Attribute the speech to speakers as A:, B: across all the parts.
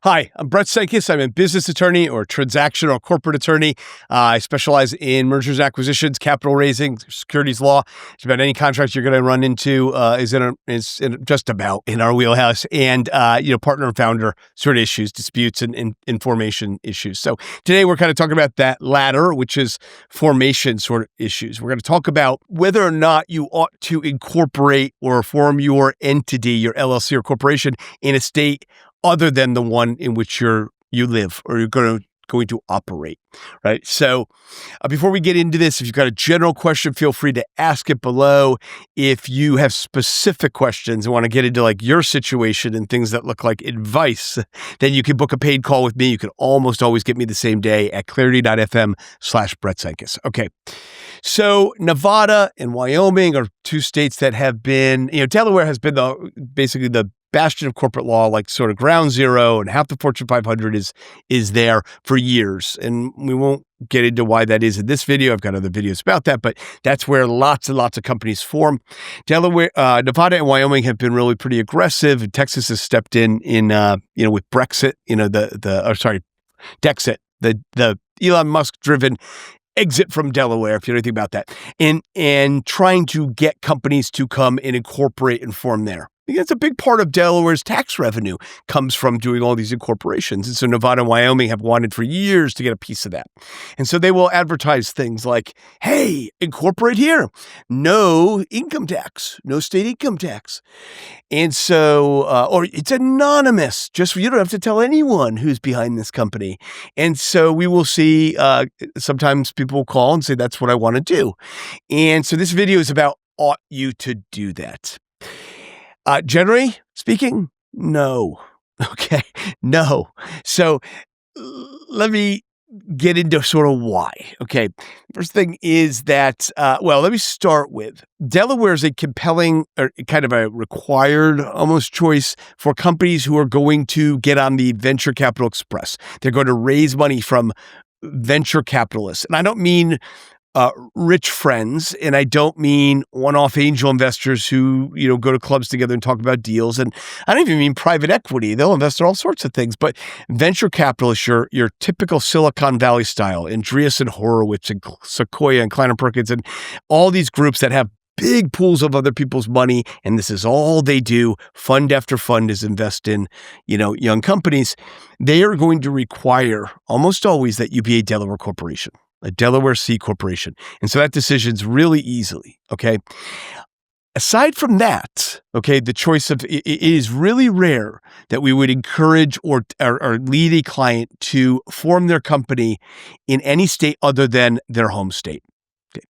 A: Hi, I'm Brett Senkis. I'm a business attorney or transactional corporate attorney. I specialize in mergers and acquisitions, capital raising, securities law. Just about any contract you're going to run into is just about in our wheelhouse. And partner and founder sort of issues, disputes, and formation issues. So today we're kind of talking about that latter, which is formation sort of issues. We're going to talk about whether or not you ought to incorporate or form your entity, your LLC or corporation, in a state other than the one in which you live or you're going to operate, right? So before we get into this, if you've got a general question, feel free to ask it below. If you have specific questions and want to get into like your situation and things that look like advice, then you can book a paid call with me. You can almost always get me the same day at clarity.fm/Brett Senkis. Okay. So Nevada and Wyoming are two states that have been, Delaware has been basically the bastion of corporate law, like sort of ground zero, and half the Fortune 500 is there for years. And we won't get into why that is in this video. I've got other videos about that, but that's where lots and lots of companies form. Delaware, Nevada and Wyoming have been really pretty aggressive. And Texas has stepped in with Brexit, Dexit, the Elon Musk driven exit from Delaware, if you know anything about that, and trying to get companies to come and incorporate and form there. Because a big part of Delaware's tax revenue comes from doing all these incorporations. And so Nevada and Wyoming have wanted for years to get a piece of that. And so they will advertise things like, hey, incorporate here. No income tax, no state income tax. And so, or it's anonymous. You don't have to tell anyone who's behind this company. And so we will see, sometimes people will call and say, that's what I want to do. And so this video is about, ought you to do that? Generally speaking, no. Okay, no. So let me get into sort of why. Okay, first thing is that, let me start with Delaware is a compelling or kind of a required almost choice for companies who are going to get on the venture capital express. They're going to raise money from venture capitalists. And I don't mean rich friends, and I don't mean one-off angel investors who, go to clubs together and talk about deals. And I don't even mean private equity. They'll invest in all sorts of things. But venture capitalists, your typical Silicon Valley style, Andreessen Horowitz and Sequoia and Kleiner Perkins, and all these groups that have big pools of other people's money, and this is all they do. Fund after fund is invest in, young companies. They are going to require almost always that you be a Delaware corporation, a Delaware C corporation. And so that decision's really easily, okay? Aside from that, okay, the choice of, it is really rare that we would encourage or lead a client to form their company in any state other than their home state. Okay.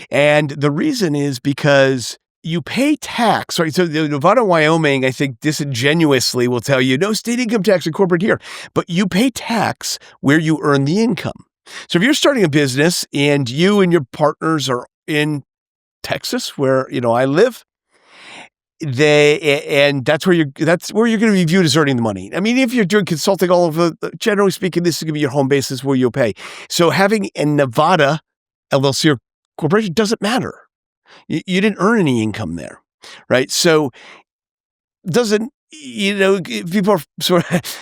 A: And the reason is because you pay tax, right? So Nevada and Wyoming, I think disingenuously will tell you, no state income tax and corporate here, but you pay tax where you earn the income. So if you're starting a business and you and your partners are in Texas, where I live, that's where you're going to be viewed as earning the money. I mean, if you're doing consulting all over, generally speaking, this is going to be your home base, where you'll pay. So having a Nevada LLC or corporation doesn't matter. You didn't earn any income there, right? So doesn't. People are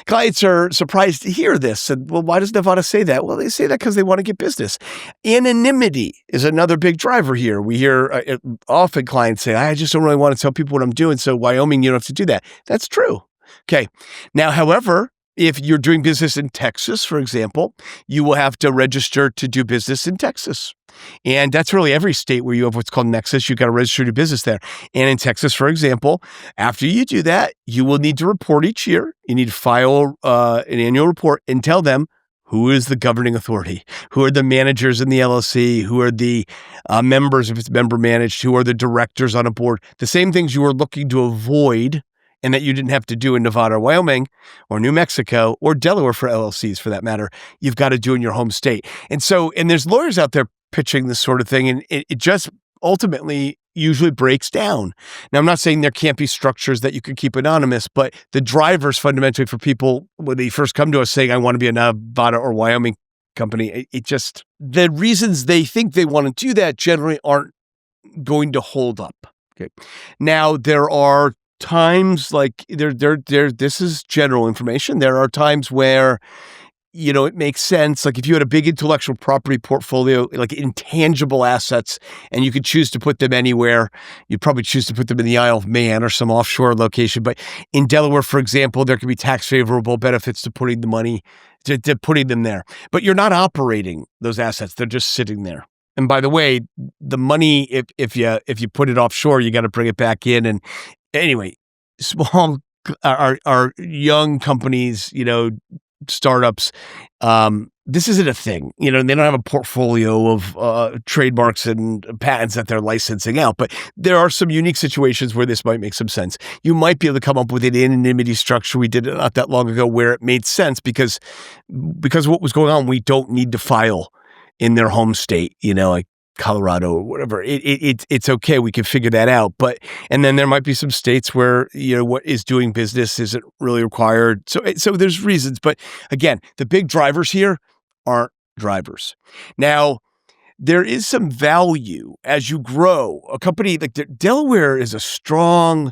A: clients are surprised to hear this. And well, why does Nevada say that? Well, they say that because they want to get business. Anonymity is another big driver here. We hear often clients say, I just don't really want to tell people what I'm doing. So Wyoming, you don't have to do that. That's true. Okay. Now, however, if you're doing business in Texas, for example, you will have to register to do business in Texas. And that's really every state where you have what's called nexus. You've got to register to do business there. And in Texas, for example, after you do that, you will need to report each year. You need to file an annual report and tell them who is the governing authority, who are the managers in the LLC, who are the members if it's member managed, who are the directors on a board, the same things you were looking to avoid and that you didn't have to do in Nevada or Wyoming or New Mexico or Delaware for LLCs for that matter, you've got to do in your home state. And there's lawyers out there pitching this sort of thing, and it just ultimately usually breaks down. Now, I'm not saying there can't be structures that you could keep anonymous, but the drivers fundamentally for people when they first come to us saying, I want to be a Nevada or Wyoming company, the reasons they think they want to do that generally aren't going to hold up. Okay. Now, there are times like this is general information. There are times where, it makes sense. Like if you had a big intellectual property portfolio, like intangible assets, and you could choose to put them anywhere, you'd probably choose to put them in the Isle of Man or some offshore location. But in Delaware, for example, there can be tax favorable benefits to putting the money, to putting them there. But you're not operating those assets. They're just sitting there. And by the way, the money, if you put it offshore, you got to bring it back in. And anyway, small, our young companies, startups, this isn't a thing. They don't have a portfolio of trademarks and patents that they're licensing out, but there are some unique situations where this might make some sense. You might be able to come up with an anonymity structure. We did it not that long ago where it made sense because of what was going on. We don't need to file in their home state, like Colorado or whatever. It's okay. We can figure that out. And then there might be some states where, what is doing business isn't really required. So there's reasons. But again, the big drivers here aren't drivers. Now, there is some value as you grow. A company like Delaware is a strong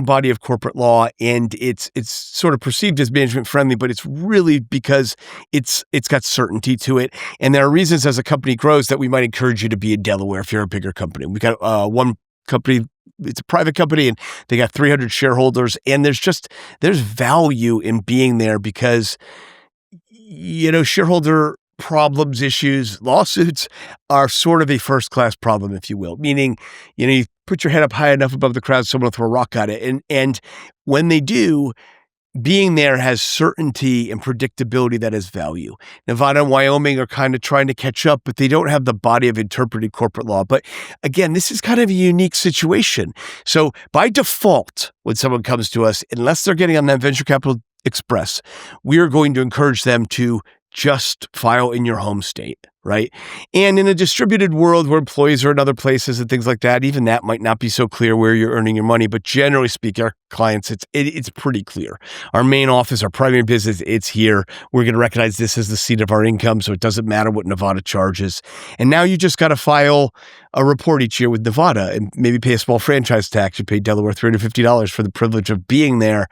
A: body of corporate law, and it's sort of perceived as management friendly, but it's really because it's got certainty to it. And there are reasons as a company grows that we might encourage you to be in Delaware if you're a bigger company. We got one company, it's a private company, and they got 300 shareholders, and there's value in being there because shareholder problems, issues, lawsuits are sort of a first-class problem, if you will, meaning, you put your head up high enough above the crowd, someone will throw a rock at it. And when they do, being there has certainty and predictability that has value. Nevada and Wyoming are kind of trying to catch up, but they don't have the body of interpreting corporate law. But again, this is kind of a unique situation. So by default, when someone comes to us, unless they're getting on that Venture Capital Express, we are going to encourage them to just file in your home state, right? And in a distributed world where employees are in other places and things like that, even that might not be so clear where you're earning your money. But generally speaking, our clients, it's pretty clear. Our main office, our primary business, it's here. We're going to recognize this as the seat of our income, so it doesn't matter what Nevada charges. And now you just got to file a report each year with Nevada and maybe pay a small franchise tax. You pay Delaware $350 for the privilege of being there.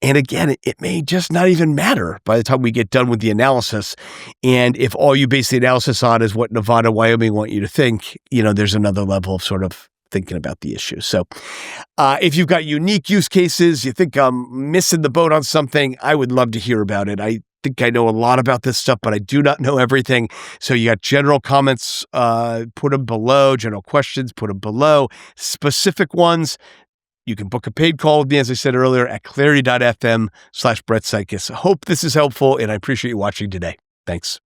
A: And again, it may just not even matter by the time we get done with the analysis. And if all you base the analysis on is what Nevada, Wyoming want you to think, there's another level of sort of thinking about the issue. So if you've got unique use cases, you think I'm missing the boat on something, I would love to hear about it. I think I know a lot about this stuff, but I do not know everything. So you got general comments, put them below, general questions, put them below, specific ones. You can book a paid call with me, as I said earlier, at clarity.fm/Brett Sykes. I hope this is helpful, and I appreciate you watching today. Thanks.